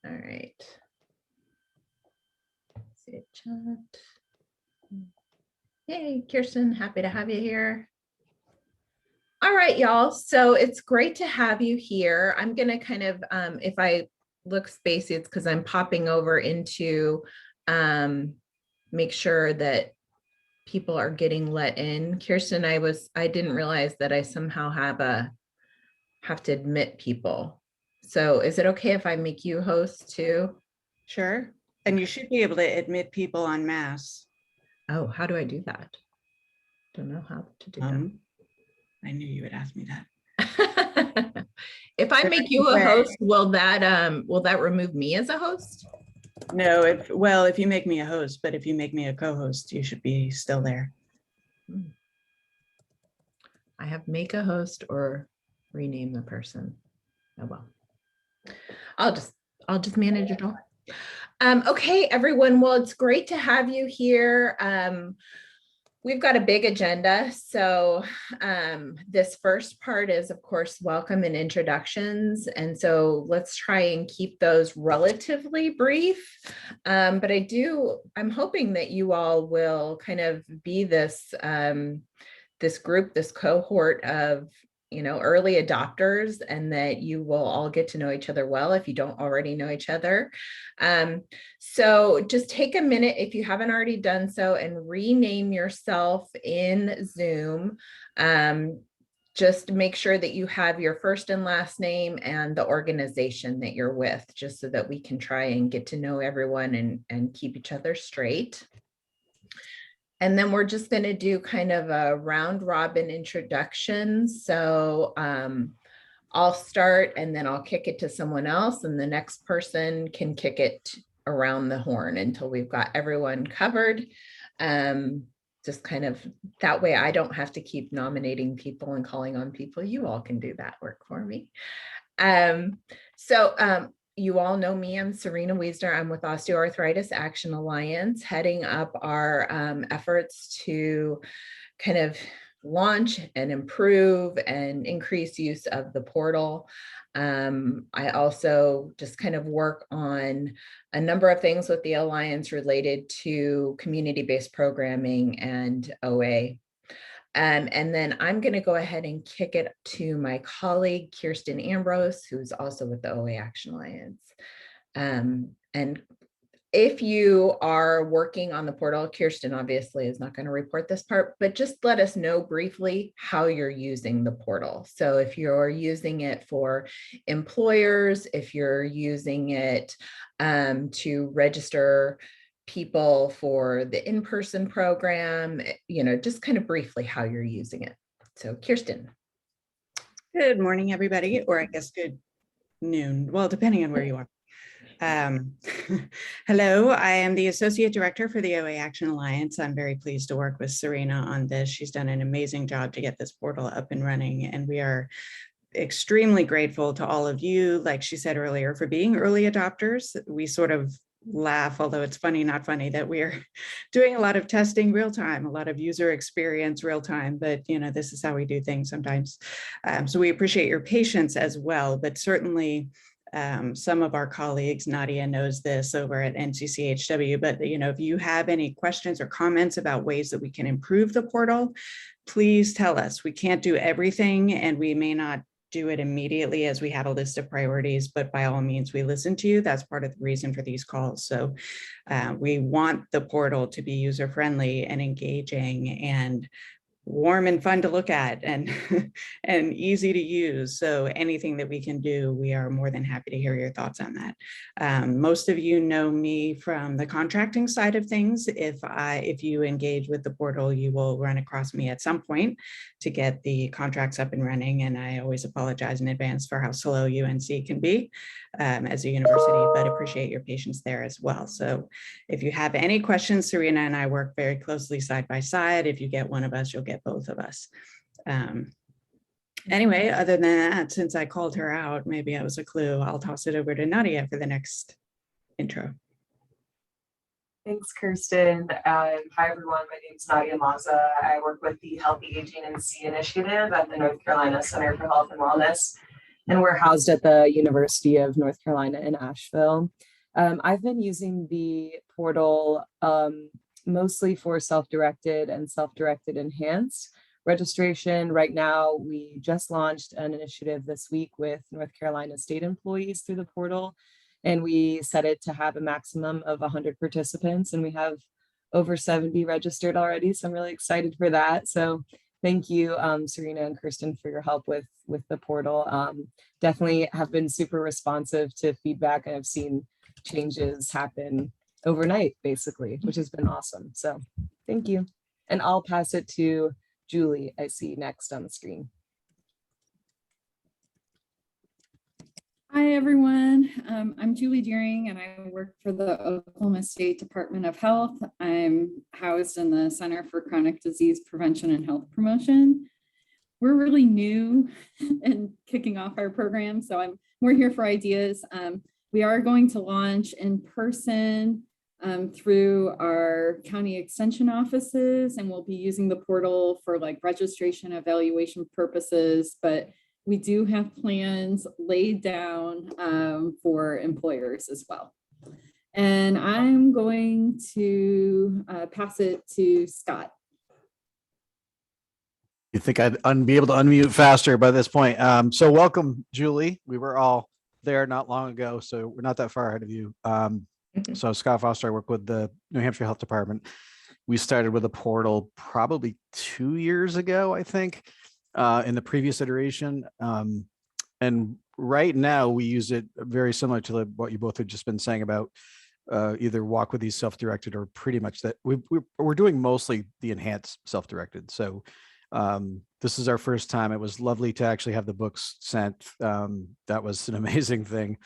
All right. See chat. Yay, Kirsten, happy to have you here. All right, y'all. So it's great to have you here. I'm going to kind of, if I look spacey, it's because I'm popping over into make sure that people are getting let in. Kirsten, I didn't realize that I somehow have to admit people. So is it okay if I make you host too? Sure. And you should be able to admit people en masse. Oh, how do I do that? Don't know how to do that. I knew you would ask me that. If I make you a host, will that remove me as a host? No, if you make me a host, but if you make me a co-host, you should be still there. I have make a host or rename the person. Oh well. I'll just manage it all. Okay, everyone. Well, it's great to have you here. We've got a big agenda. So this first part is, of course, welcome and introductions. And so let's try and keep those relatively brief. But I'm hoping that you all will kind of be this, this group, this cohort of early adopters, and that you will all get to know each other well if you don't already know each other. So just take a minute if you haven't already done so and rename yourself in Zoom. Just make sure that you have your first and last name and the organization that you're with, just so that we can try and get to know everyone and keep each other straight. And then we're just going to do kind of a round robin introduction. So I'll start and then I'll kick it to someone else, and the next person can kick it around the horn until we've got everyone covered. Just kind of that way I don't have to keep nominating people and calling on people. You all can do that work for me. You all know me, I'm Serena Wiesner. I'm with Osteoarthritis Action Alliance, heading up our efforts to kind of launch and improve and increase use of the portal. I also just kind of work on a number of things with the Alliance related to community-based programming and OA. And then I'm going to go ahead and kick it to my colleague, Kirsten Ambrose, who's also with the OA Action Alliance. And if you are working on the portal, Kirsten obviously is not going to report this part, but just let us know briefly how you're using the portal. So if you're using it for employers, if you're using it to register people for the in-person program, just kind of briefly how you're using it. So Kirsten. Good morning, everybody, or I guess good noon. Well, depending on where you are. Hello, I am the Associate Director for the OA Action Alliance. I'm very pleased to work with Serena on this. She's done an amazing job to get this portal up and running, and we are extremely grateful to all of you, like she said earlier, for being early adopters. We sort of laugh, although it's funny, not funny, that we're doing a lot of testing real time, a lot of user experience real time, but this is how we do things sometimes. So we appreciate your patience as well, but certainly some of our colleagues, Nadia knows this over at NCCHW, but if you have any questions or comments about ways that we can improve the portal, please tell us. We can't do everything, and we may not do it immediately as we have a list of priorities, but by all means, we listen to you. That's part of the reason for these calls. So we want the portal to be user-friendly and engaging and warm and fun to look at and and easy to use. So anything that we can do, we are more than happy to hear your thoughts on that. Most of you know me from the contracting side of things. If you engage with the portal, you will run across me at some point to get the contracts up and running. And I always apologize in advance for how slow UNC can be as a university, but appreciate your patience there as well. So if you have any questions, Serena and I work very closely side by side. If you get one of us, you'll get both of us. Anyway, other than that, since I called her out, maybe I was a clue, I'll toss it over to Nadia for the next intro. Thanks, Kirsten. Hi, everyone. My name is Nadia Maza. I work with the Healthy Aging and C Initiative at the North Carolina Center for Health and Wellness. and we're housed at the University of North Carolina in Asheville. I've been using the portal mostly for self-directed and self-directed enhanced registration. Right now, we just launched an initiative this week with North Carolina state employees through the portal, and we set it to have a maximum of 100 participants, and we have over 70 registered already. So I'm really excited for that. So thank you, Serena and Kirsten, for your help with the portal. Definitely have been super responsive to feedback, and I've seen changes happen overnight, basically, which has been awesome. So thank you. And I'll pass it to Julie, I see next on the screen. Hi, everyone. I'm Julie Deering, and I work for the Oklahoma State Department of Health. I'm housed in the Center for Chronic Disease Prevention and Health Promotion. We're really new and kicking off our program, so we're here for ideas. We are going to launch in person through our county extension offices, and we'll be using the portal for like registration evaluation purposes, but we do have plans laid down for employers as well. And I'm going to pass it to Scott. You think I'd be able to unmute faster by this point. So welcome, Julie. We were all there not long ago, so we're not that far ahead of you. So Scott Foster, I work with the New Hampshire Health Department. We started with a portal probably 2 years ago, I think, in the previous iteration. And right now we use it very similar to what you both have just been saying about either walk with these self-directed or pretty much that we're doing mostly the enhanced self-directed. So this is our first time. It was lovely to actually have the books sent. That was an amazing thing,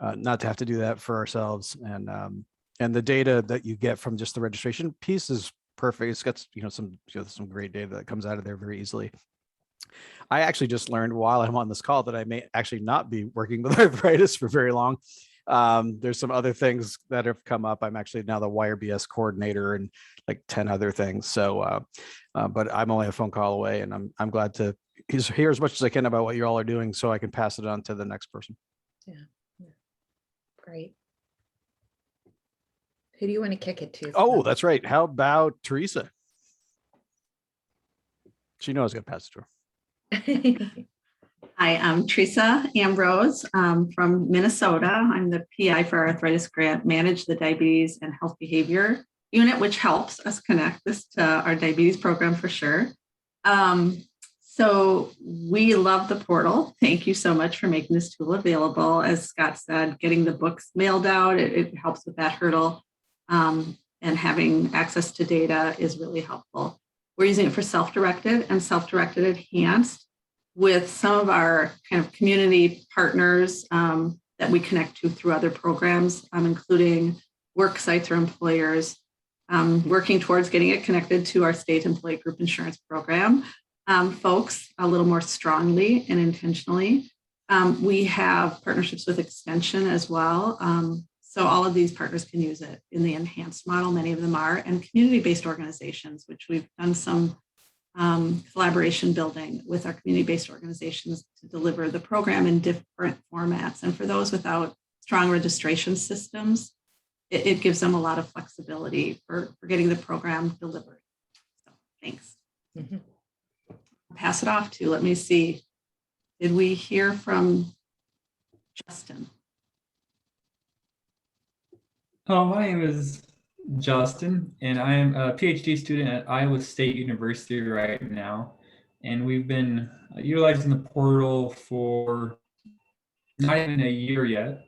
not to have to do that for ourselves. And the data that you get from just the registration piece is perfect. It's got some great data that comes out of there very easily. I actually just learned while I'm on this call that I may actually not be working with arthritis for very long. There's some other things that have come up. I'm actually now the WireBS coordinator and like 10 other things. So, but I'm only a phone call away, and I'm glad to hear as much as I can about what you all are doing so I can pass it on to the next person. Yeah. Great. Who do you want to kick it to? Oh, that's right. How about Teresa? She knows I was going to pass it to her. Hi, I'm Teresa Ambrose from Minnesota. I'm the PI for Arthritis Grant, manage the Diabetes and Health Behavior Unit, which helps us connect this to our diabetes program for sure. So we love the portal. Thank you so much for making this tool available. As Scott said, getting the books mailed out, it helps with that hurdle. And having access to data is really helpful. We're using it for self-directed and self-directed enhanced with some of our kind of community partners that we connect to through other programs, including work sites or employers, working towards getting it connected to our state employee group insurance program. Folks a little more strongly and intentionally. We have partnerships with Extension as well. So all of these partners can use it in the enhanced model, many of them are, and community-based organizations, which we've done some collaboration building with our community-based organizations to deliver the program in different formats. And for those without strong registration systems, it gives them a lot of flexibility for getting the program delivered. So thanks. Mm-hmm. I'll pass it off to, let me see, did we hear from Justin? Hello, my name is Justin, and I am a PhD student at Iowa State University right now. And we've been utilizing the portal for not even a year yet.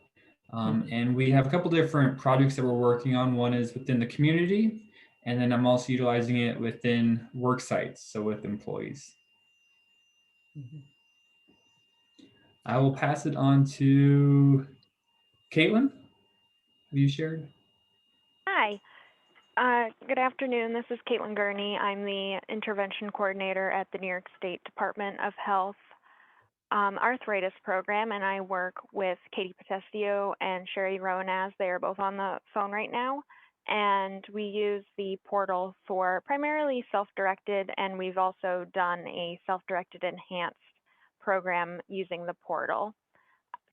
And we have a couple different projects that we're working on. One is within the community, and then I'm also utilizing it within work sites, so with employees. I will pass it on to Caitlin. Have you shared? Hi. Good afternoon. This is Caitlin Gurney. I'm the intervention coordinator at the New York State Department of Health arthritis program, and I work with Katie Potestio and Sherry Rowanaz. They are both on the phone right now, and we use the portal for primarily self-directed, and we've also done a self-directed enhanced program using the portal.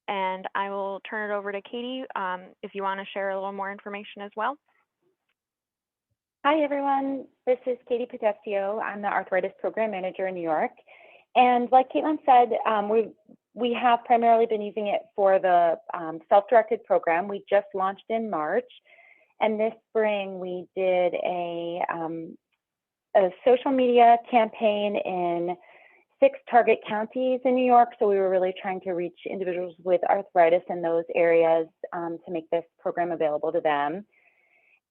And I will turn it over to Katie if you want to share a little more information as well. Hi, everyone. This is Katie Podestio. I'm the Arthritis Program Manager in New York. And like Caitlin said, we have primarily been using it for the self-directed program. We just launched in March. And this spring, we did a social media campaign in 6 target counties in New York. So we were really trying to reach individuals with arthritis in those areas to make this program available to them.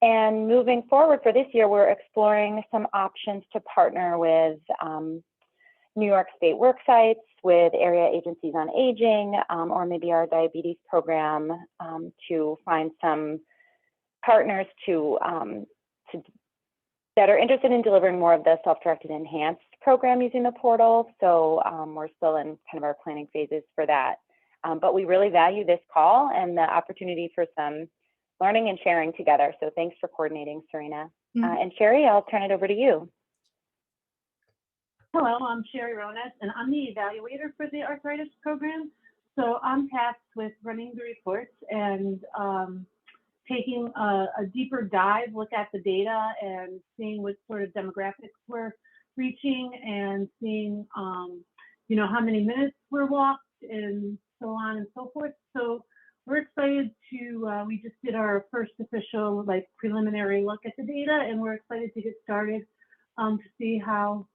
And moving forward for this year, we're exploring some options to partner with New York State work sites, with area agencies on aging, or maybe our diabetes program to find some partners that are interested in delivering more of the self-directed enhanced program using the portal. So we're still in kind of our planning phases for that. But we really value this call and the opportunity for some learning and sharing together. So thanks for coordinating, Serena. And Sherry, I'll turn it over to you. Hello, I'm Sherry Ronas, and I'm the evaluator for the arthritis program. So I'm tasked with running the reports and taking a deeper dive look at the data and seeing what sort of demographics we're reaching and seeing, how many minutes were walked and so on and so forth. So we're excited to, we just did our first official preliminary look at the data, and we're excited to get started to see how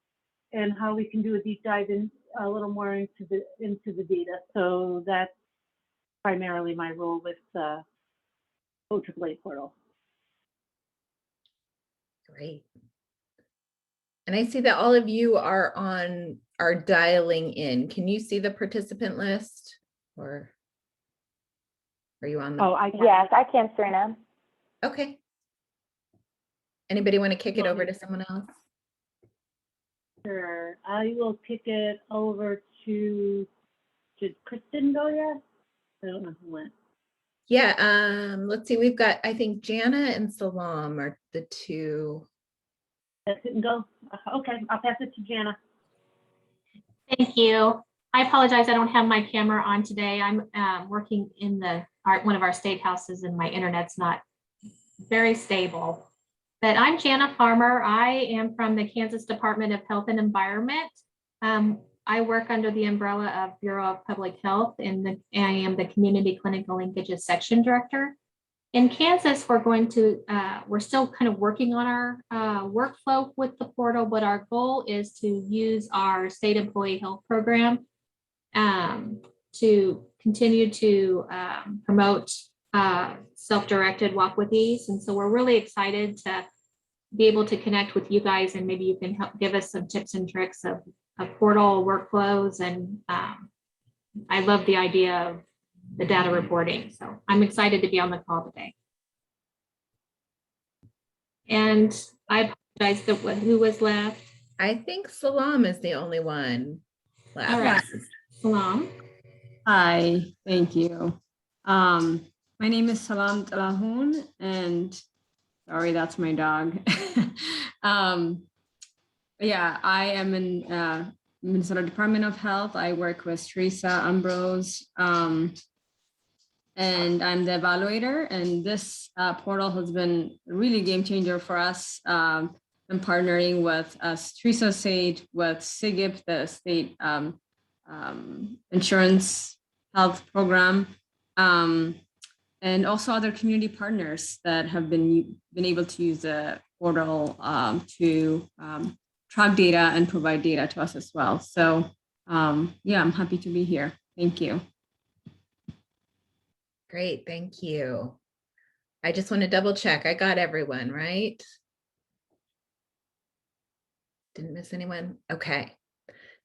we can do a deep dive in a little more into the data. So that's primarily my role with the OAAA portal. Great. And I see that all of you are dialing in. Can you see the participant list, or are you on the? Oh, yes, I can, Serena. Okay. Anybody want to kick it over to someone else? Sure. I will kick it over to, did Kristen go yet? I don't know who went. Yeah, let's see. We've got, I think Jana and Salam are the two. That didn't go? Okay, I'll pass it to Jana. Thank you. I apologize, I don't have my camera on today. I'm working in one of our state houses and my internet's not very stable. But I'm Jana Farmer. I am from the Kansas Department of Health and Environment. I work under the umbrella of Bureau of Public Health, and I am the Community Clinical Linkages Section Director. In Kansas, we're still kind of working on our workflow with the portal, but our goal is to use our state employee health program to continue to promote self-directed walk with ease. And so we're really excited to be able to connect with you guys, and maybe you can help give us some tips and tricks of portal workflows. And I love the idea of the data reporting. So I'm excited to be on the call today. And I apologize that who was left. I think Salam is the only one left. All right, Salam. Hi, thank you. My name is Salam Talahoun, and sorry, that's my dog. Yeah, I am in Minnesota Department of Health. I work with Teresa Ambrose, and I'm the evaluator. And this portal has been a really game changer for us. I'm partnering with, as Teresa said, with SIGIP, the state insurance health program, and also other community partners that have been able to use the portal to track data and provide data to us as well. So yeah, I'm happy to be here. Thank you. Great, thank you. I just want to double check. I got everyone, right? Didn't miss anyone? Okay.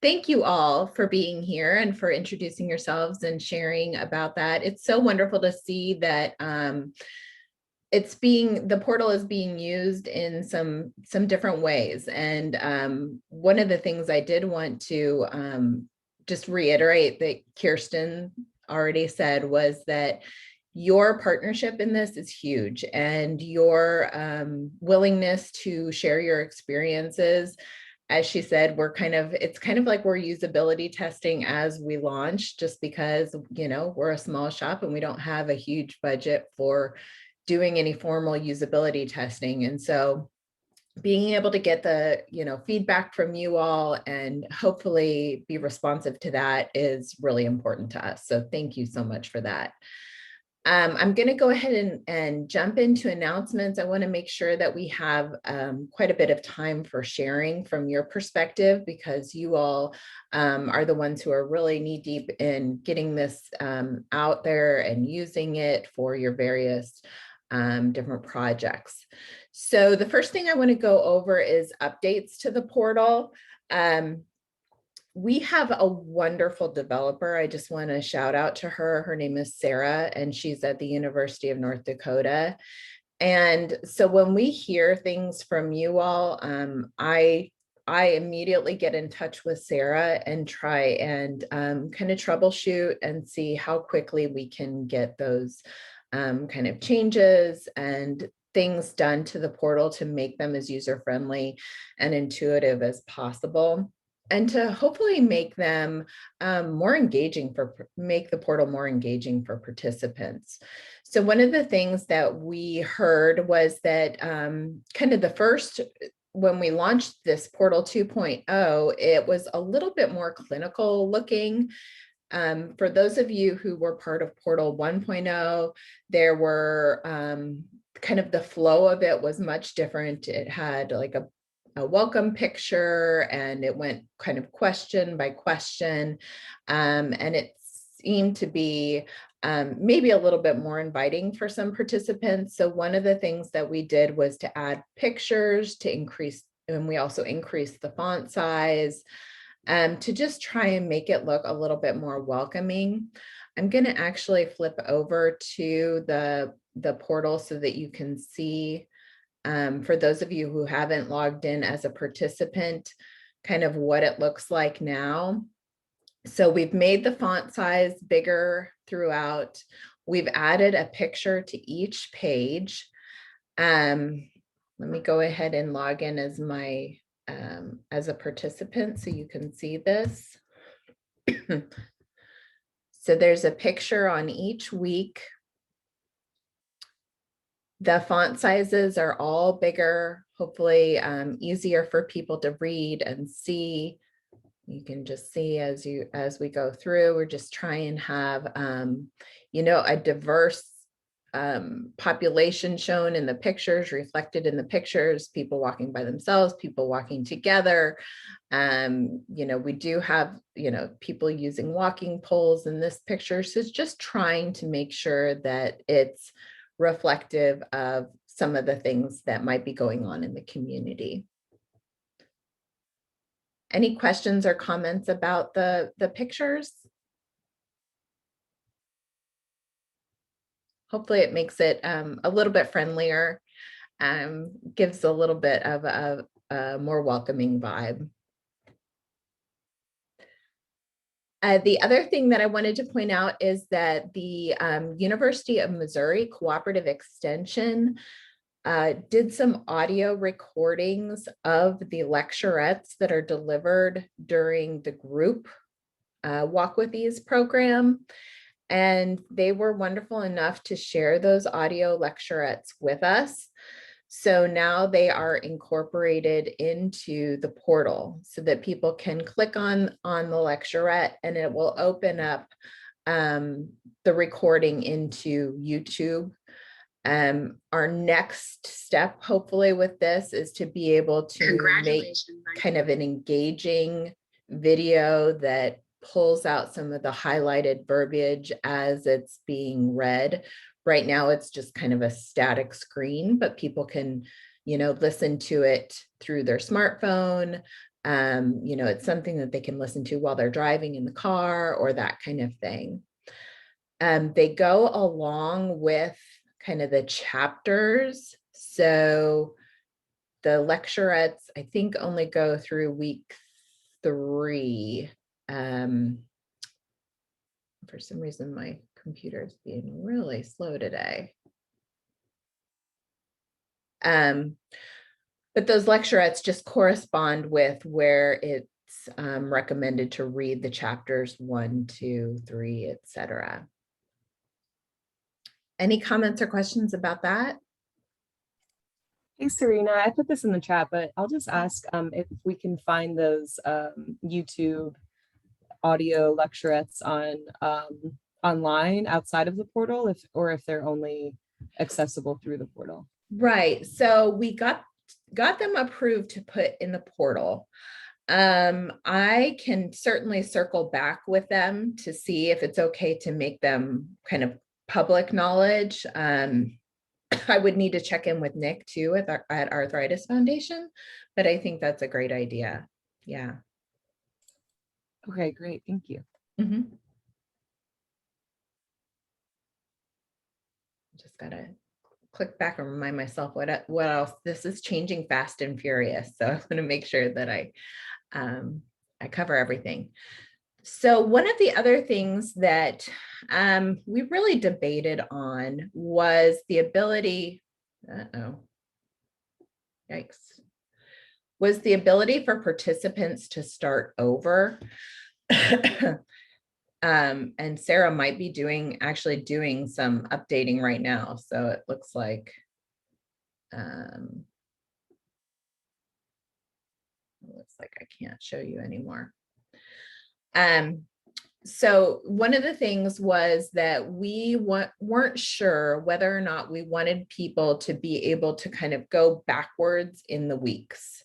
Thank you all for being here and for introducing yourselves and sharing about that. It's so wonderful to see that the portal is being used in some different ways. And one of the things I did want to just reiterate that Kirsten already said was that your partnership in this is huge, and your willingness to share your experiences as she said, it's kind of like we're usability testing as we launch, just because, we're a small shop and we don't have a huge budget for doing any formal usability testing. And so being able to get the, feedback from you all and hopefully be responsive to that is really important to us. So thank you so much for that. I'm going to go ahead and jump into announcements. I want to make sure that we have quite a bit of time for sharing from your perspective, because you all are the ones who are really knee deep in getting this out there and using it for your various different projects. So the first thing I want to go over is updates to the portal. We have a wonderful developer. I just want to shout out to her. Her name is Sarah, and she's at the University of North Dakota. And so when we hear things from you all, I immediately get in touch with Sarah and try and kind of troubleshoot and see how quickly we can get those kind of changes and things done to the portal to make them as user-friendly and intuitive as possible, and to hopefully make them make the portal more engaging for participants. So one of the things that we heard was that kind of the first, when we launched this Portal 2.0, it was a little bit more clinical looking. For those of you who were part of Portal 1.0, there were kind of the flow of it was much different. It had like a welcome picture, and it went kind of question by question. And it seemed to be maybe a little bit more inviting for some participants. So one of the things that we did was to add pictures to increase, and we also increased the font size to just try and make it look a little bit more welcoming. I'm going to actually flip over to the portal so that you can see, for those of you who haven't logged in as a participant, kind of what it looks like now. So we've made the font size bigger throughout. We've added a picture to each page. Let me go ahead and log in as as a participant so you can see this. So there's a picture on each week. The font sizes are all bigger, hopefully easier for people to read and see. You can just see as we go through, we're just trying to have, a diverse population shown in the pictures, reflected in the pictures, people walking by themselves, people walking together. We do have, people using walking poles in this picture. So it's just trying to make sure that it's reflective of some of the things that might be going on in the community. Any questions or comments about the pictures? Hopefully it makes it a little bit friendlier, gives a little bit of a more welcoming vibe. The other thing that I wanted to point out is that the University of Missouri Cooperative Extension did some audio recordings of the lecturettes that are delivered during the group Walk With Ease program. And they were wonderful enough to share those audio lecturettes with us. So now they are incorporated into the portal so that people can click on the lecturette and it will open up the recording into YouTube. Our next step, hopefully, with this is to be able to make kind of an engaging video that pulls out some of the highlighted verbiage as it's being read. Right now, it's just kind of a static screen, but people can, listen to it through their smartphone. It's something that they can listen to while they're driving in the car or that kind of thing. They go along with kind of the chapters. So the lecturettes, I think, only go through week 3. For some reason, my computer is being really slow today. But those lecturettes just correspond with where it's recommended to read the chapters 1, 2, 3, etc. Any comments or questions about that? Hey, Serena, I put this in the chat, but I'll just ask if we can find those YouTube audio lecturettes on online outside of the portal, or if they're only accessible through the portal. Right. So we got them approved to put in the portal. I can certainly circle back with them to see if it's okay to make them kind of public knowledge. I would need to check in with Nick too at Arthritis Foundation, but I think that's a great idea. Yeah. Okay, great. Thank you. Mm-hmm. Just gotta click back and remind myself what else. This is changing fast and furious, so I want to make sure that I cover everything. So one of the other things that we really debated on was the ability, was the ability for participants to start over. And Sarah might be actually doing some updating right now. So it looks like I can't show you anymore. So one of the things was that we weren't sure whether or not we wanted people to be able to kind of go backwards in the weeks.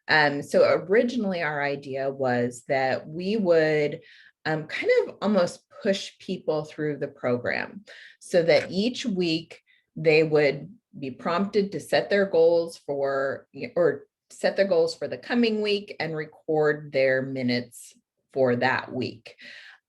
So originally our idea was that we would kind of almost push people through the program so that each week they would be prompted to set their goals for the coming week and record their minutes for that week.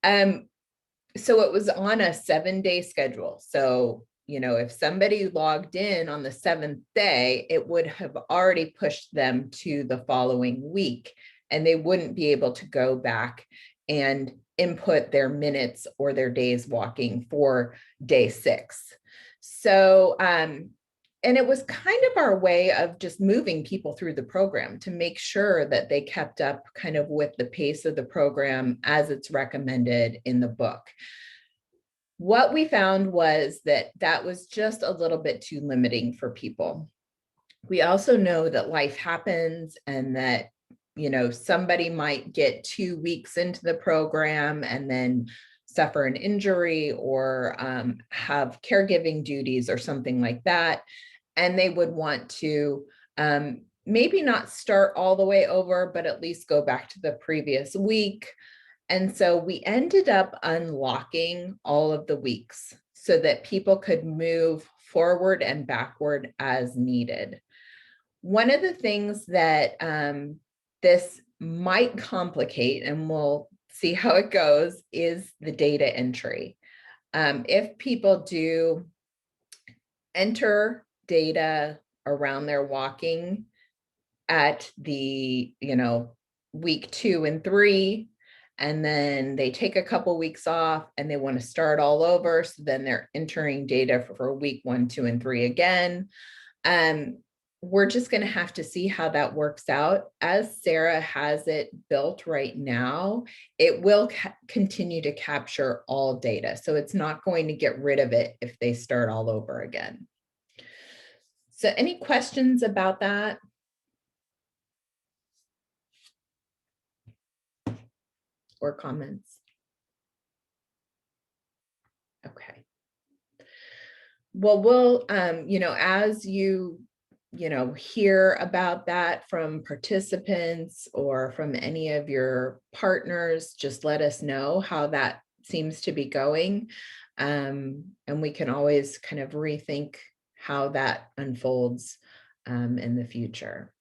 So it was on a 7-day schedule. So, if somebody logged in on the 7th day, it would have already pushed them to the following week, and they wouldn't be able to go back and input their minutes or their days walking for day 6. So, and it was kind of our way of just moving people through the program to make sure that they kept up kind of with the pace of the program as it's recommended in the book. What we found was that was just a little bit too limiting for people. We also know that life happens and that, somebody might get 2 weeks into the program and then suffer an injury or have caregiving duties or something like that. And they would want to maybe not start all the way over, but at least go back to the previous week. And so we ended up unlocking all of the weeks so that people could move forward and backward as needed. One of the things that this might complicate, and we'll see how it goes, is the data entry. If people do enter data around their walking at the, week 2 and 3, and then they take a couple weeks off and they want to start all over. So then they're entering data for week 1, 2, and 3 again. We're just going to have to see how that works out. As Sarah has it built right now, it will continue to capture all data. So it's not going to get rid of it if they start all over again. So any questions about that? Or comments? Okay. Well, we'll, as you hear about that from participants or from any of your partners, just let us know how that seems to be going. And we can always kind of rethink how that unfolds in the future.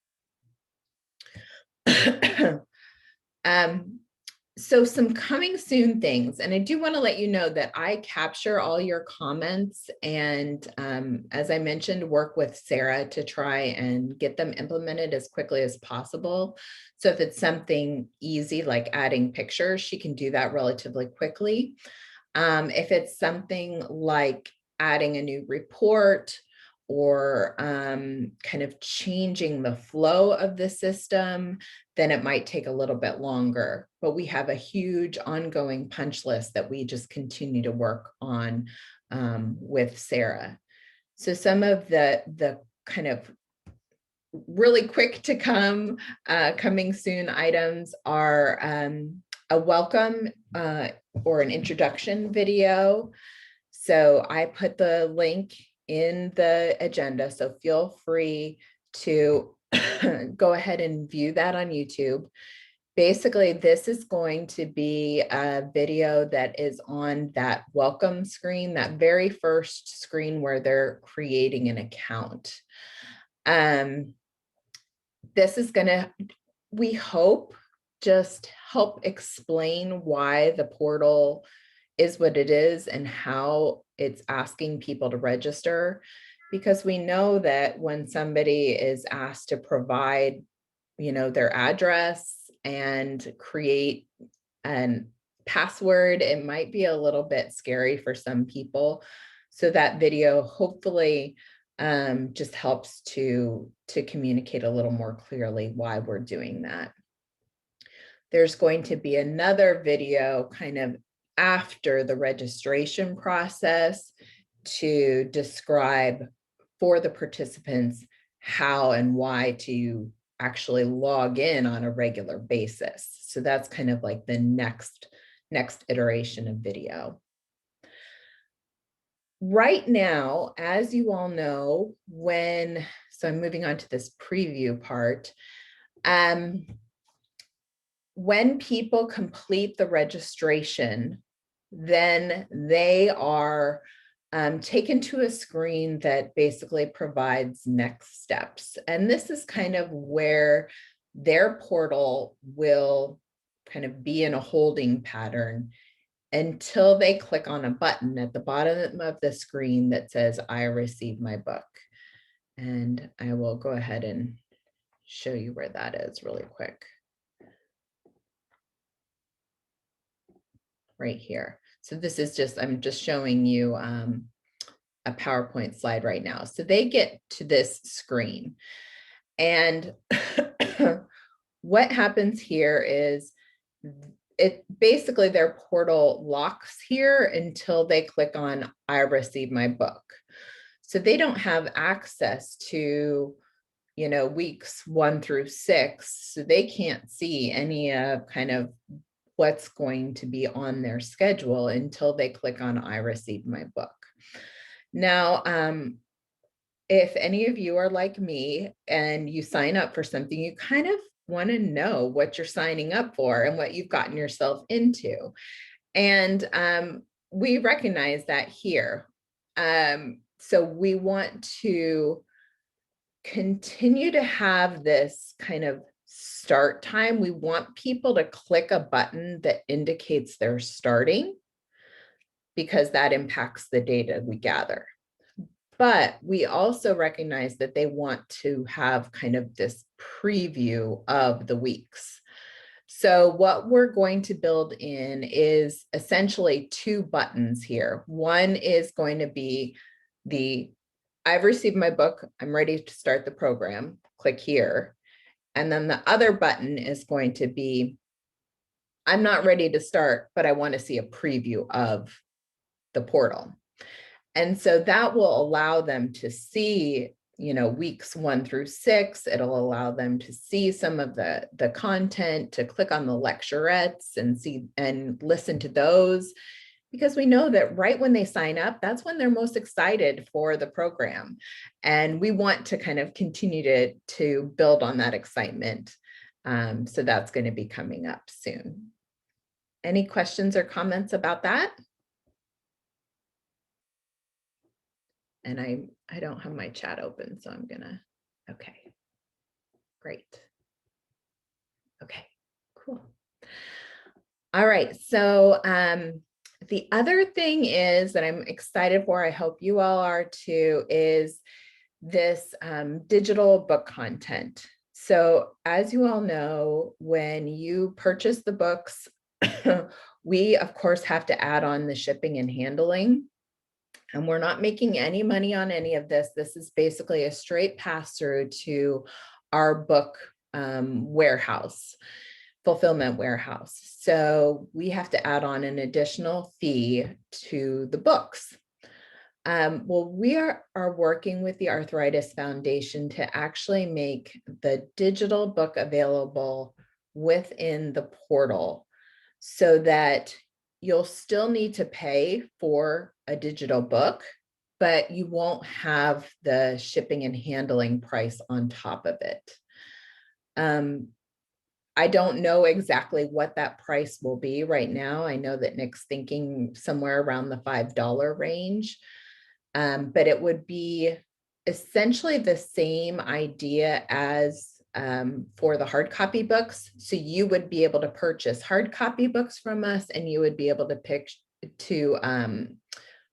So some coming soon things, and I do want to let you know that I capture all your comments and as I mentioned, work with Sarah to try and get them implemented as quickly as possible. So if it's something easy like adding pictures, she can do that relatively quickly. If it's something like adding a new report or kind of changing the flow of the system, then it might take a little bit longer. But we have a huge ongoing punch list that we just continue to work on with Sarah. So some of the kind of really quick to come, coming soon items are a welcome or an introduction video. So I put the link in the agenda, so feel free to go ahead and view that on YouTube. Basically, this is going to be a video that is on that welcome screen, that very first screen where they're creating an account. This is going to, we hope, just help explain why the portal is what it is and how it's asking people to register, because we know that when somebody is asked to provide, their address and create a password, it might be a little bit scary for some people. So that video hopefully just helps to communicate a little more clearly why we're doing that. There's going to be another video kind of after the registration process to describe for the participants how and why to actually log in on a regular basis. So that's kind of like the next iteration of video. Right now, as you all know, so I'm moving on to this preview part. When people complete the registration, then they are taken to a screen that basically provides next steps. And this is kind of where their portal will kind of be in a holding pattern until they click on a button at the bottom of the screen that says, I received my book. And I will go ahead and show you where that is really quick. Right here. So this is I'm just showing you a PowerPoint slide right now. So they get to this screen, and what happens here is it basically their portal locks here until they click on I received my book. So they don't have access to weeks 1 through 6. So they can't see any kind of what's going to be on their schedule until they click on I received my book. Now, if any of you are like me and you sign up for something, you kind of want to know what you're signing up for and what you've gotten yourself into. And we recognize that here. So we want to continue to have this kind of start time. We want people to click a button that indicates they're starting, because that impacts the data we gather. But we also recognize that they want to have kind of this preview of the weeks. So what we're going to build in is essentially 2 buttons here. One is going to be I've received my book, I'm ready to start the program, click here. And then the other button is going to be, I'm not ready to start, but I want to see a preview of the portal. And so that will allow them to see, weeks 1 through 6. It'll allow them to see some of the content, to click on the lecturettes and see and listen to those, because we know that right when they sign up, that's when they're most excited for the program. And we want to kind of continue to build on that excitement. So that's going to be coming up soon. Any questions or comments about that? And I don't have my chat open, so I'm gonna, okay, great. Okay, cool. All right, so the other thing is that I'm excited for, I hope you all are too, is this digital book content. So as you all know, when you purchase the books, we of course have to add on the shipping and handling. And we're not making any money on any of this. This is basically a straight pass through to our book warehouse, fulfillment warehouse. So we have to add on an additional fee to the books. Well, we are working with the Arthritis Foundation to actually make the digital book available within the portal so that you'll still need to pay for a digital book, but you won't have the shipping and handling price on top of it. I don't know exactly what that price will be right now. I know that Nick's thinking somewhere around the $5 range. But it would be essentially the same idea as for the hard copy books. So you would be able to purchase hard copy books from us, and you would be able to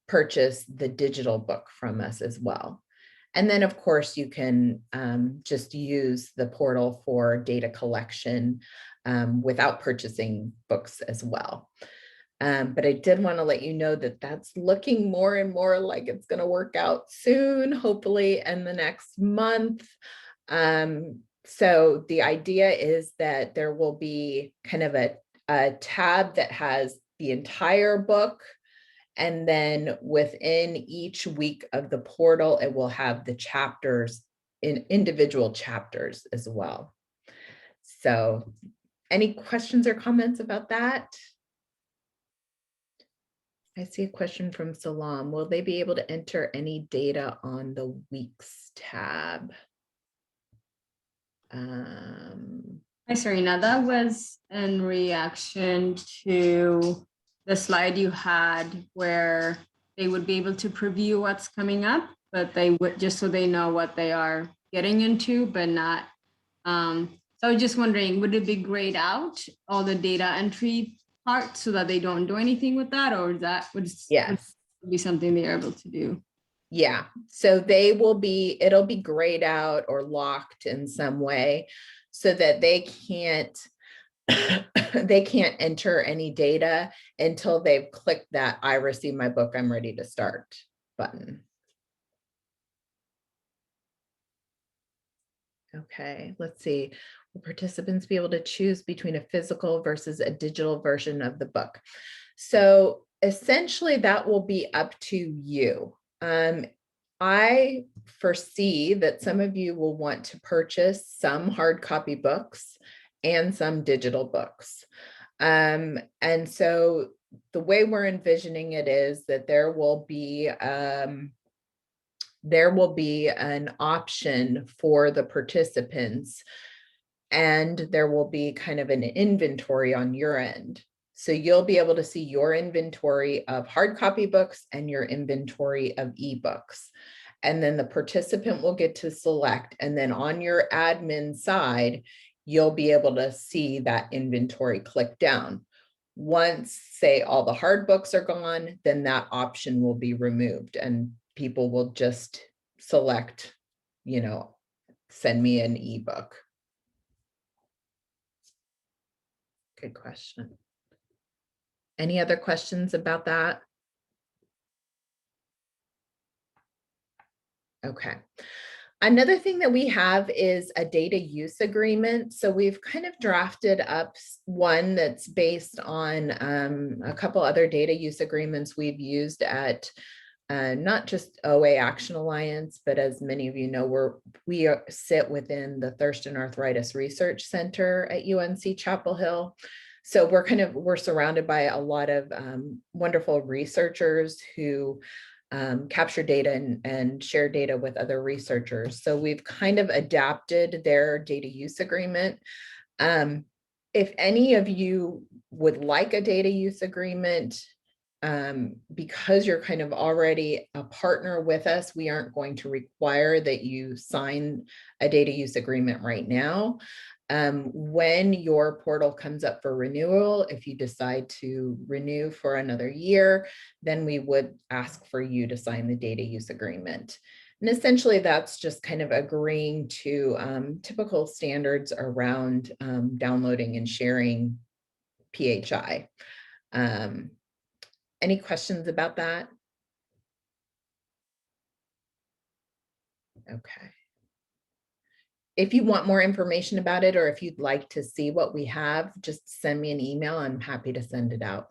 purchase the digital book from us as well. And then, of course, you can just use the portal for data collection without purchasing books as well. But I did want to let you know that that's looking more and more like it's going to work out soon, hopefully in the next month. So the idea is that there will be kind of a tab that has the entire book. And then within each week of the portal, it will have the chapters in individual chapters as well. So any questions or comments about that? I see a question from Salam. Will they be able to enter any data on the weeks tab? Hi, Serena. That was in reaction to the slide you had where they would be able to preview what's coming up, but they would just so they know what they are getting into, but not. So I was just wondering, would it be grayed out all the data entry part so that they don't do anything with that, or that would be something they are able to do? Yeah, so they will be, it'll be grayed out or locked in some way so that they can't enter any data until they've clicked that "I received my book, I'm ready to start" button. Okay, let's see. Will participants be able to choose between a physical versus a digital version of the book? So essentially that will be up to you. I foresee that some of you will want to purchase some hard copy books and some digital books. And so the way we're envisioning it is that there will be an option for the participants, and there will be kind of an inventory on your end. So you'll be able to see your inventory of hard copy books and your inventory of ebooks. And then the participant will get to select, and then on your admin side, you'll be able to see that inventory click down. Once, say, all the hard books are gone, then that option will be removed and people will just select, you know, send me an ebook. Good question. Any other questions about that? Okay. Another thing that we have is a data use agreement. So we've kind of drafted up one that's based on a couple other data use agreements we've used at not just OA Action Alliance, but as many of you know, we sit within the Thurston Arthritis Research Center at UNC Chapel Hill. So we're surrounded by a lot of wonderful researchers who capture data and share data with other researchers. So we've kind of adapted their data use agreement. If any of you would like a data use agreement, because you're kind of already a partner with us, we aren't going to require that you sign a data use agreement right now. When your portal comes up for renewal, if you decide to renew for another year, then we would ask for you to sign the data use agreement. And essentially that's just kind of agreeing to typical standards around downloading and sharing PHI. Any questions about that? Okay. If you want more information about it, or if you'd like to see what we have, just send me an email. I'm happy to send it out.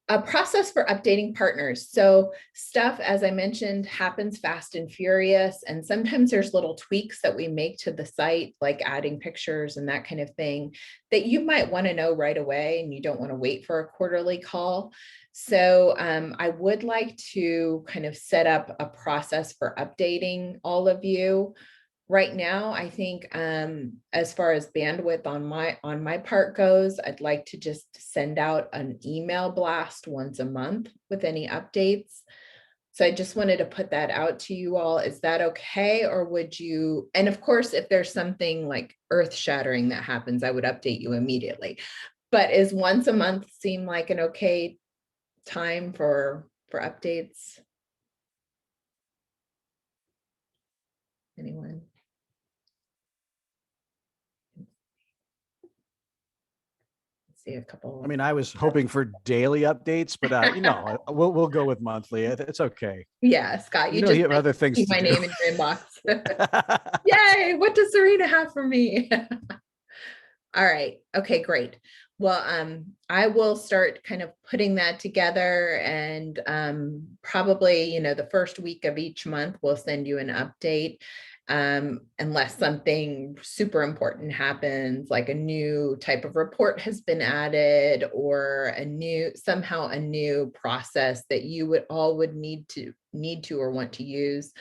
A process for updating partners. So stuff, as I mentioned, happens fast and furious. And sometimes there's little tweaks that we make to the site, like adding pictures and that kind of thing, that you might want to know right away, and you don't want to wait for a quarterly call. So I would like to kind of set up a process for updating all of you. Right now, I think as far as bandwidth on my part goes, I'd like to just send out an email blast once a month with any updates. So I just wanted to put that out to you all. Is that okay? Or would you, and of course, if there's something like earth shattering that happens, I would update you immediately. But is once a month seem like an okay time for updates? Anyone? See a couple. I mean, I was hoping for daily updates, but you know, we'll go with monthly. It's okay. Yeah, Scott, You know, you have other things see to my do. name in your inbox. Yay! What does Serena have for me? All right. Okay, great. Well, I will start kind of putting that together, and probably, you know, the first week of each month, we'll send you an update. Unless something super important happens, like a new type of report has been added, or somehow a new process that you would need to or want to use,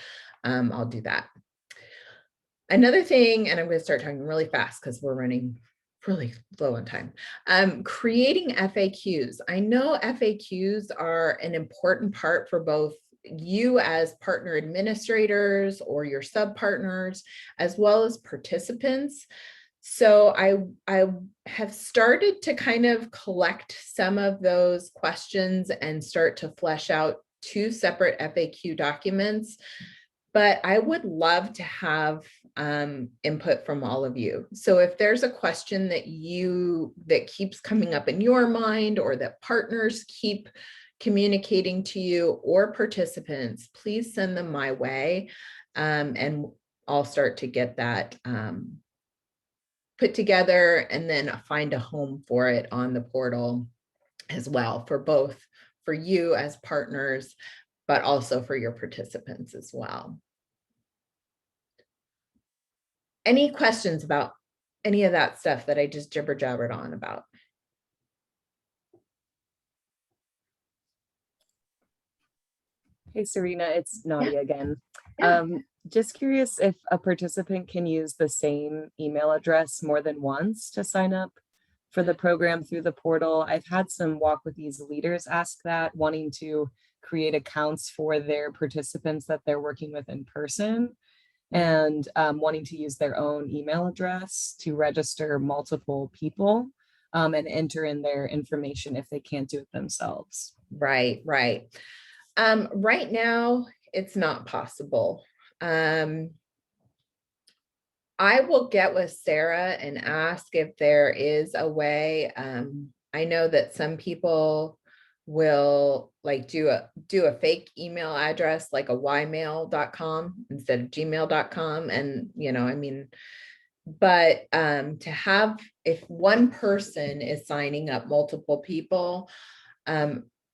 I'll do that. Another thing, and I'm going to start talking really fast because we're running really low on time. Creating FAQs. I know FAQs are an important part for both you as partner administrators or your sub partners, as well as participants. So I have started to kind of collect some of those questions and start to flesh out 2 separate FAQ documents. But I would love to have input from all of you. So if there's a question that keeps coming up in your mind, or that partners keep communicating to you, or participants, please send them my way. And I'll start to get that put together, and then find a home for it on the portal as well, for you as partners, but also for your participants as well. Any questions about any of that stuff that I just jibber jabbered on about? Hey, Serena, it's Nadia again. Yeah. Just curious if a participant can use the same email address more than once to sign up for the program through the portal. I've had some Walk with Ease leaders ask that, wanting to create accounts for their participants that they're working with in person, and wanting to use their own email address to register multiple people and enter in their information if they can't do it themselves. Right. Right now, it's not possible. I will get with Sarah and ask if there is a way. I know that some people will like do a fake email address, like a ymail.com instead of gmail.com. And, you know, I mean, but to have, if one person is signing up multiple people,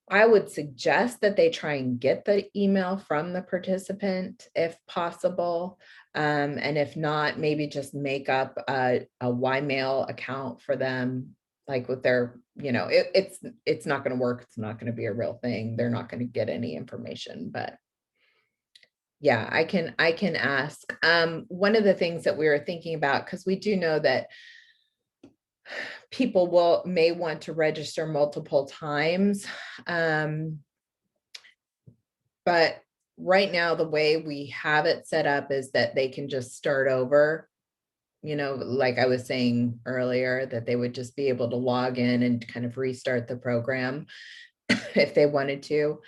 I would suggest that they try and get the email from the participant if possible. And if not, maybe just make up a Ymail account for them, like with their, you know, it's not going to work. It's not going to be a real thing. They're not going to get any information, but yeah, I can ask. One of the things that we were thinking about, because we do know that people may want to register multiple times. But right now, the way we have it set up is that they can just start over, you know, like I was saying earlier, that they would just be able to log in and kind of restart the program if they wanted to.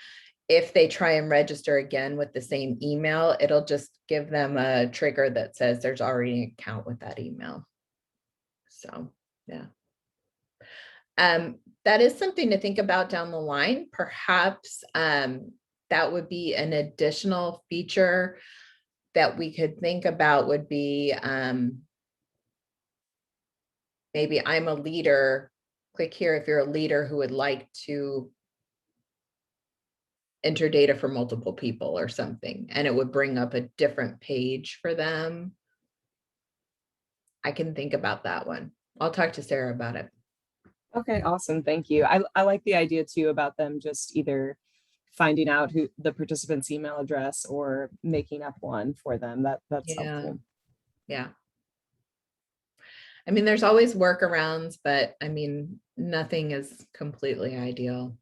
If they try and register again with the same email, it'll just give them a trigger that says there's already an account with that email. So, yeah. That is something to think about down the line. Perhaps that would be an additional feature that we could think about would be maybe I'm a leader, click here if you're a leader who would like to enter data for multiple people or something, and it would bring up a different page for them. I can think about that one. I'll talk to Sarah about it. Okay, awesome. Thank you. I like the idea too about them just either finding out who the participant's email address or making up one for them. That's helpful. Yeah. I mean, there's always workarounds, but I mean, nothing is completely ideal.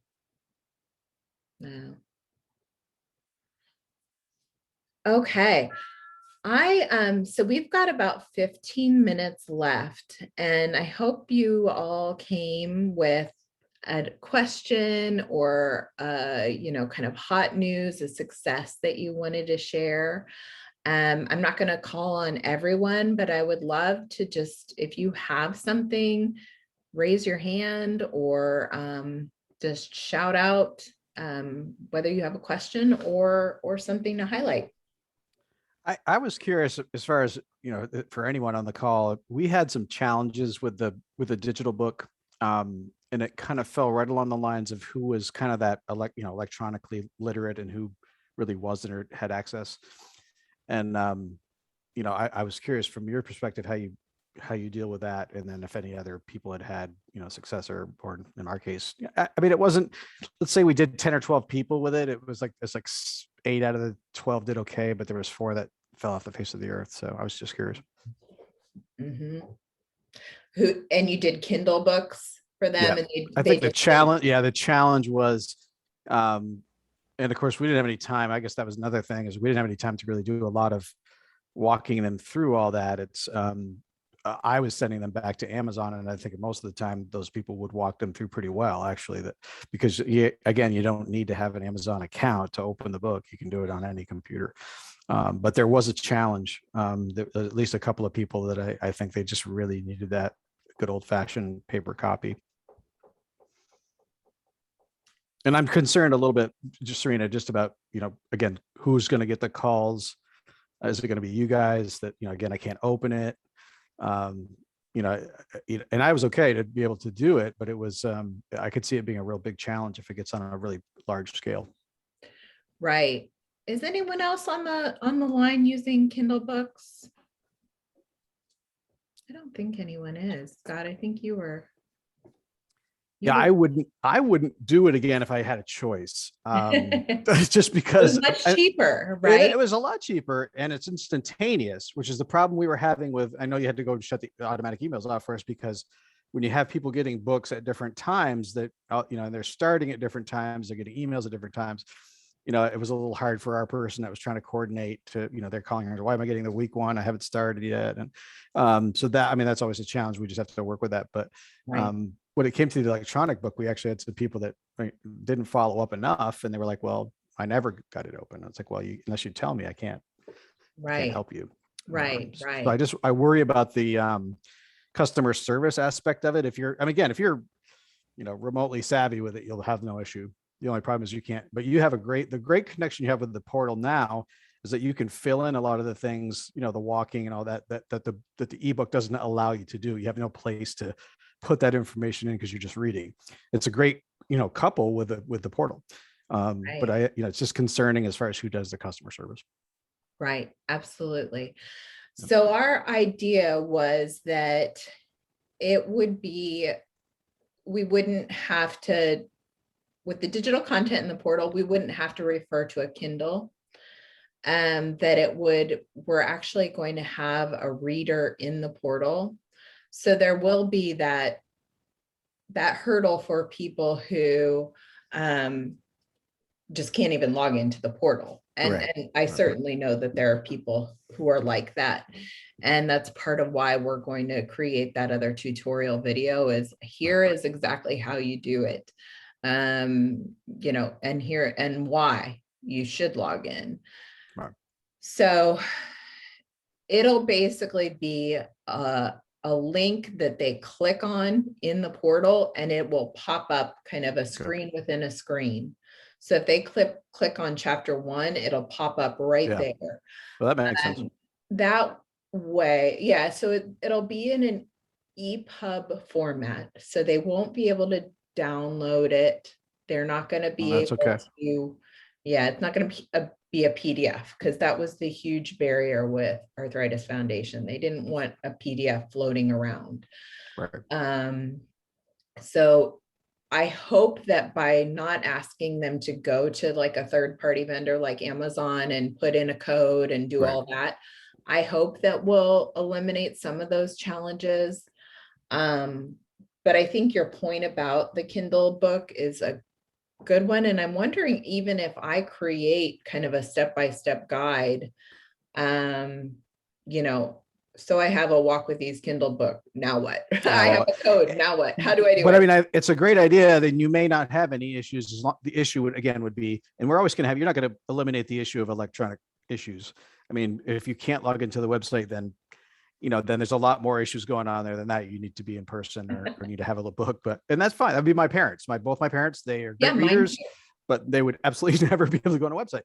No. Okay. So we've got about 15 minutes left, and I hope you all came with a question or kind of hot news, a success that you wanted to share. I'm not going to call on everyone, but I would love to just, if you have something, raise your hand or just shout out whether you have a question or something to highlight. I was curious as far as, for anyone on the call, we had some challenges with the digital book. And it kind of fell right along the lines of who was kind of that electronically literate and who really wasn't or had access. And I was curious from your perspective how you deal with that, and then if any other people had success or in our case, I mean, it wasn't, let's say we did 10 or 12 people with it. It's like 8 out of the 12 did okay, but there was 4 that fell off the face of the earth. So I was just curious. Mm-hmm. And you did Kindle books for them? Yeah. And I think the challenge was, and of course we didn't have any time. I guess that was another thing, is we didn't have any time to really do a lot of walking them through all that. It's I was sending them back to Amazon, and I think most of the time those people would walk them through pretty well, actually, because you don't need to have an Amazon account to open the book. You can do it on any computer. But there was a challenge. At least a couple of people that I think they just really needed that good old fashioned paper copy. And I'm concerned a little bit, Serena, just about, again, who's going to get the calls? Is it going to be you guys that, again, I can't open it. And I was okay to be able to do it, but it was, I could see it being a real big challenge if it gets on a really large scale. Right. Is anyone else on the line using Kindle books? I don't think anyone is. Scott, I think you were. I wouldn't do it again if I had a choice. Just because it was much cheaper, right? It was a lot cheaper, and it's instantaneous, which is the problem we were having with. I know you had to go and shut the automatic emails off first, because when you have people getting books at different times that, and they're starting at different times, they're getting emails at different times. It was a little hard for our person that was trying to coordinate to, they're calling her, why am I getting the week one? I haven't started yet. And so that, that's always a challenge. We just have to work with that. But right. When it came to the electronic book, we actually had some people that didn't follow up enough, and they were like, well, I never got it open. It's like, well, unless you tell me, I can't help you. Right. So I worry about the customer service aspect of it. If you're remotely savvy with it, you'll have no issue. The only problem is you can't, but you have the great connection you have with the portal now is that you can fill in a lot of the things, the walking and all that the ebook doesn't allow you to do. You have no place to put that information in because you're just reading. It's a great, couple with the portal. Right. But it's just concerning as far as who does the customer service. Right. Absolutely. So our idea was that it would be, we wouldn't have to, with the digital content in the portal, we wouldn't have to refer to a Kindle. That we're actually going to have a reader in the portal. So there will be that hurdle for people who just can't even log into the portal. And I certainly know that there are people who are like that. And that's part of why we're going to create that other tutorial video, is here is exactly how you do it. And here and why you should log in. Right. So it'll basically be a link that they click on in the portal, and it will pop up kind of a screen within a screen. So if they click on chapter 1, it'll pop up right Yeah. there. Well, that makes sense. That way, yeah. So it'll be in an EPUB format. So they won't be able to download it. They're not going to be that's able okay. to, yeah, it's not going to be a PDF, because that was the huge barrier with Arthritis Foundation. They didn't want a PDF floating around. Right. So I hope that by not asking them to go to like a third party vendor like Amazon and put in a code and do Right. all that, I hope that will eliminate some of those challenges. But I think your point about the Kindle book is a good one. And I'm wondering, even if I create kind of a step-by-step guide, you know, so I have a Walk with Ease Kindle book. Now what? I have a code. Now what? How do I do But it? I mean, it's a great idea. Then you may not have any issues. As long, the issue would, again, would be, and we're always going to have, you're not going to eliminate the issue of electronic issues. I mean, if you can't log into the website, then, you know, then there's a lot more issues going on there than that. You need to be in person or need to have a little book, and that's fine. That'd be my parents. Both my parents, they are great readers, but they would absolutely never be able to go on a website.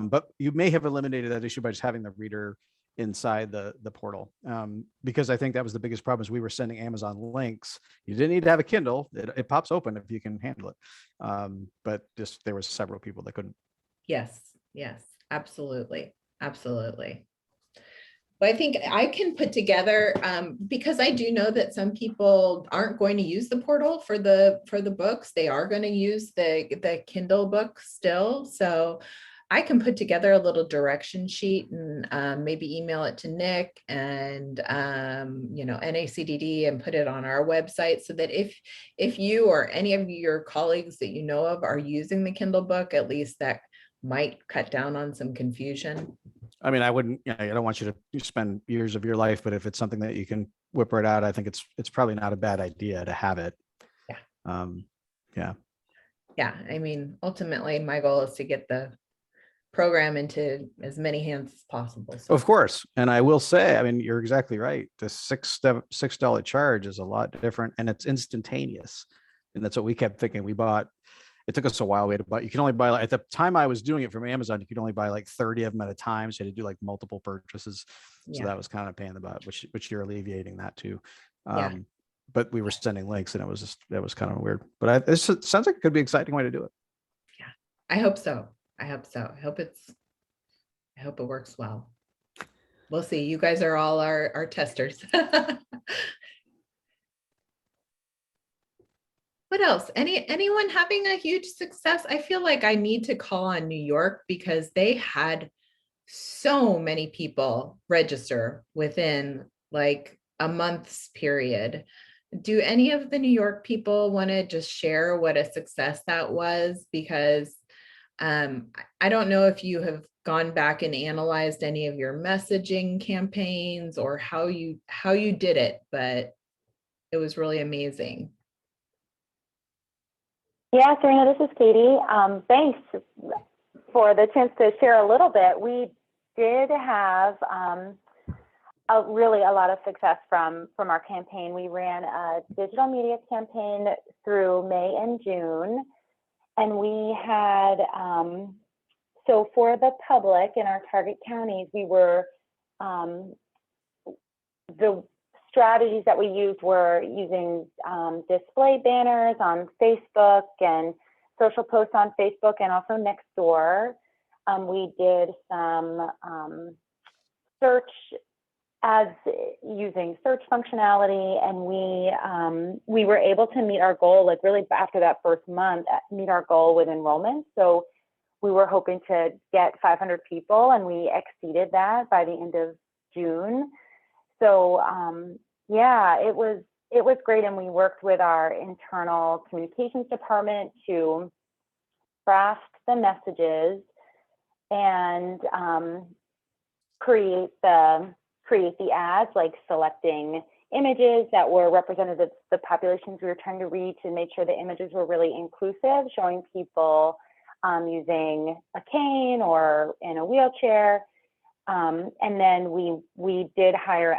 But you may have eliminated that issue by just having the reader inside the portal, because I think that was the biggest problem, is we were sending Amazon links. You didn't need to have a Kindle. It pops open if you can handle it. But just there were several people that couldn't. Yes, absolutely. But I think I can put together, because I do know that some people aren't going to use the portal for the books. They are going to use the Kindle book still. So I can put together a little direction sheet and maybe email it to Nick and NACDD, and put it on our website, so that if you or any of your colleagues that you know of are using the Kindle book, at least that might cut down on some confusion. I mean, I wouldn't, I don't want you to spend years of your life, but if it's something that you can whip right out, I think it's probably not a bad idea to have it. Yeah. I mean, ultimately my goal is to get the program into as many hands as possible. So. Of course. And I will say, I mean, you're exactly right. The $6 charge is a lot different, and it's instantaneous. And that's what we kept thinking. It took us a while. You can only buy, at the time I was doing it from Amazon, you could only buy like 30 of them at a time. So you had to do like multiple purchases. So that was kind of a pain in the butt, which you're alleviating that too. But we were sending links, and that was kind of weird, but this sounds like it could be an exciting way to do it. Yeah, I hope so. I hope it works well. We'll see. You guys are all our testers. What else? Anyone having a huge success? I feel like I need to call on New York, because they had so many people register within like a month's period. Do any of the New York people want to just share what a success that was? Because I don't know if you have gone back and analyzed any of your messaging campaigns or how you did it, but it was really amazing. Yeah, Serena, this is Katie. Thanks for the chance to share a little bit. We did have really a lot of success from our campaign. We ran a digital media campaign through May and June, and we had, so for the public in our target counties, we were, the strategies that we used were using display banners on Facebook and social posts on Facebook, and also Nextdoor. We did some search ads using search functionality, and we were able to meet our goal, like really after that first month, meet our goal with enrollment. So we were hoping to get 500 people, and we exceeded that by the end of June. So yeah, it was great, and we worked with our internal communications department to craft the messages and create the ads, like selecting images that were representative of the populations we were trying to reach, and make sure the images were really inclusive, showing people using a cane or in a wheelchair. And then we did hire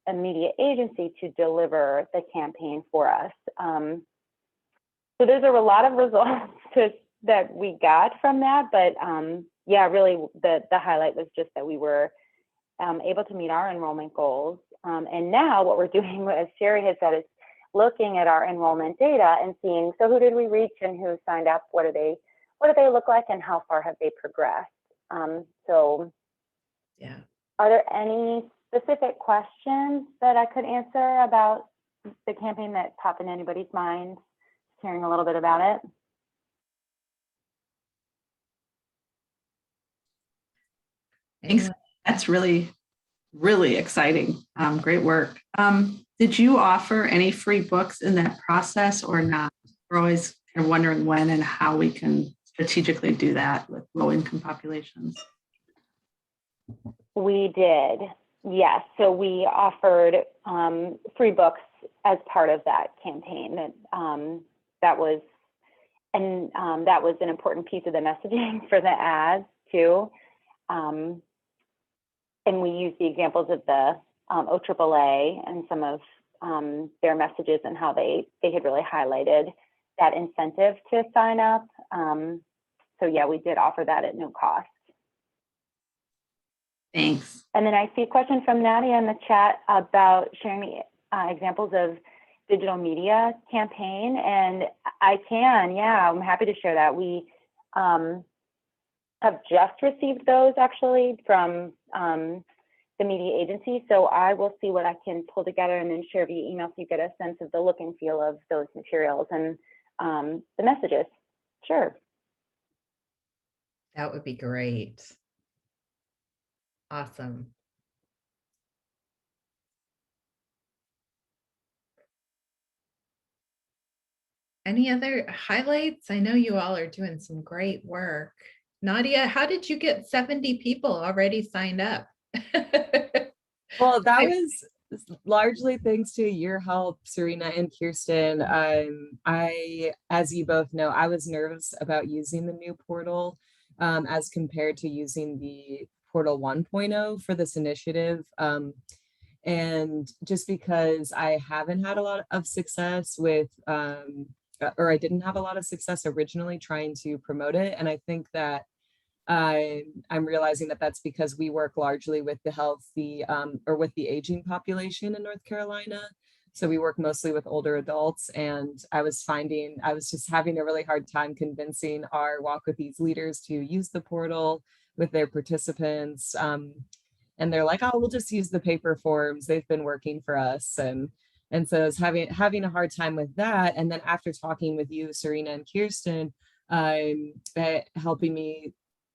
a media agency to deliver the campaign for us. So those are a lot of results that we got from that, but yeah, really the highlight was just that we were able to meet our enrollment goals. And now what we're doing, as Sherry has said, is looking at our enrollment data and seeing, so who did we reach and who signed up? What do they look like and how far have they progressed? So Yeah. are there any specific questions that I could answer about the campaign that pop in anybody's mind, hearing a little bit about it? Thanks. That's really, really exciting. Great work. Did you offer any free books in that process or not? We're always kind of wondering when and how we can strategically do that with low-income populations. We did, yes. So we offered free books as part of that campaign. That was an important piece of the messaging for the ads too. And we used the examples of the OAAA and some of their messages and how they had really highlighted that incentive to sign up. So yeah, we did offer that at no cost. Thanks. And then I see a question from Nadia in the chat about sharing examples of digital media campaign. And I can, yeah, I'm happy to share that. We have just received those actually from the media agency. So I will see what I can pull together and then share via email so you get a sense of the look and feel of those materials and the messages. Sure. That would be great. Awesome. Any other highlights? I know you all are doing some great work. Nadia, how did you get 70 people already signed up? Well, that was largely thanks to your help, Serena and Kirsten. As you both know, I was nervous about using the new portal as compared to using the Portal 1.0 for this initiative. And just because I haven't had a lot of success with, or I didn't have a lot of success originally trying to promote it. And I think that I'm realizing that that's because we work largely with the healthy or with the aging population in North Carolina. So we work mostly with older adults, and I was just having a really hard time convincing our Walk With Ease leaders to use the portal with their participants. And they're like, oh, we'll just use the paper forms. They've been working for us. And so I was having a hard time with that. And then after talking with you, Serena and Kirsten, helping me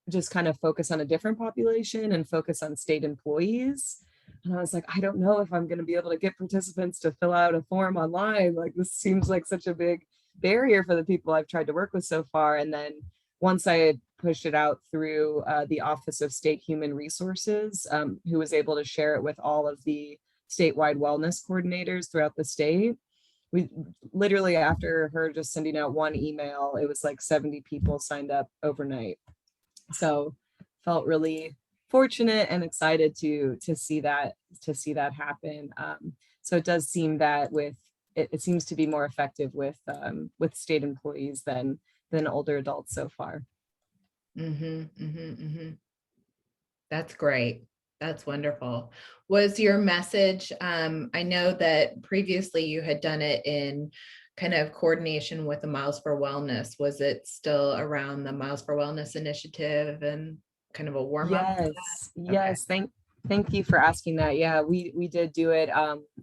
just kind of focus on a different population and focus on state employees. And I was like, I don't know if I'm going to be able to get participants to fill out a form online. Like, this seems like such a big barrier for the people I've tried to work with so far. And then once I had pushed it out through the Office of State Human Resources, who was able to share it with all of the statewide wellness coordinators throughout the state, we literally, after her just sending out one email, it was like 70 people signed up overnight. So felt really fortunate and excited to see that happen. So it does seem that it seems to be more effective with state employees than older adults so far. That's great. That's wonderful. Was your message, I know that previously you had done it in kind of coordination with the Miles for Wellness. Was it still around the Miles for Wellness initiative and kind of a warm up? Yes. Thank you for asking that. Yeah, we did do it.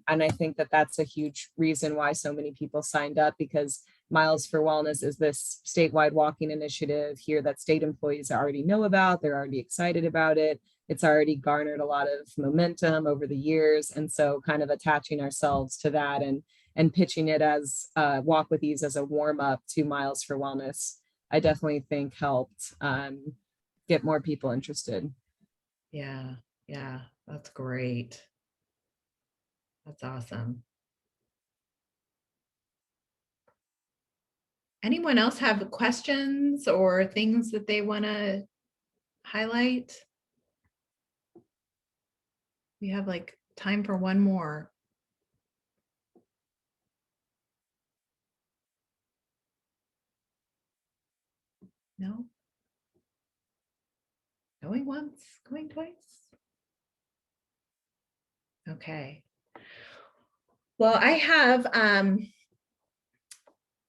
And I think that that's a huge reason why so many people signed up, because Miles for Wellness is this statewide walking initiative here that state employees already know about. They're already excited about it. It's already garnered a lot of momentum over the years. And so kind of attaching ourselves to that and pitching it as Walk With Ease as a warm up to Miles for Wellness, I definitely think helped get more people interested. Yeah, that's great. That's awesome. Anyone else have questions or things that they want to highlight? We have like time for one more. No. Going once, going twice. Okay. Well, I have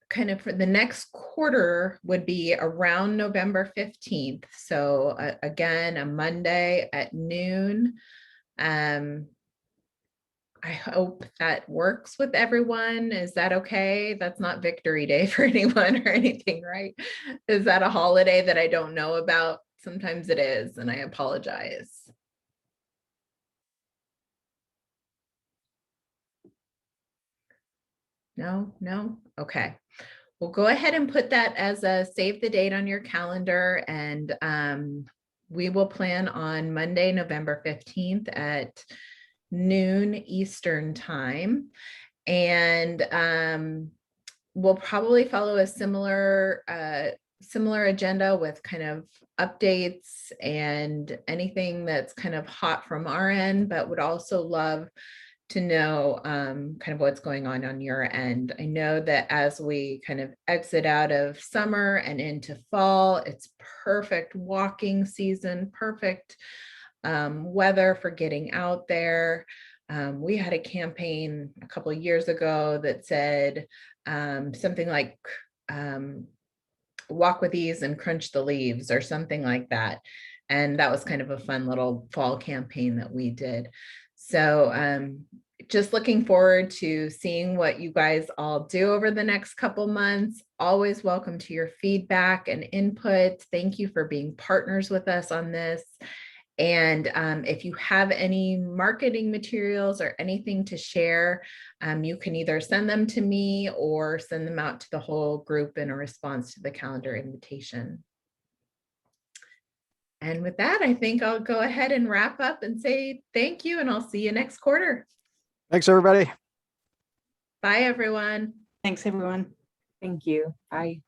kind of for the next quarter would be around November 15th. So again, a Monday at noon. I hope that works with everyone. Is that okay? That's not Victory Day for anyone or anything, right? Is that a holiday that I don't know about? Sometimes it is, and I apologize. No, no, okay. Well, go ahead and put that as a save the date on your calendar, and we will plan on Monday, November 15th at noon Eastern time. And we'll probably follow a similar agenda with kind of updates and anything that's kind of hot from our end, but would also love to know kind of what's going on your end. I know that as we kind of exit out of summer and into fall, it's perfect walking season, perfect weather for getting out there. We had a campaign a couple of years ago that said something like walk with ease and crunch the leaves or something like that. And that was kind of a fun little fall campaign that we did. So just looking forward to seeing what you guys all do over the next couple months. Always welcome to your feedback and input. Thank you for being partners with us on this. And if you have any marketing materials or anything to share, you can either send them to me or send them out to the whole group in a response to the calendar invitation. And with that, I think I'll go ahead and wrap up and say thank you, and I'll see you next quarter. Thanks, everybody. Bye, everyone. Thanks, everyone. Thank you. Bye.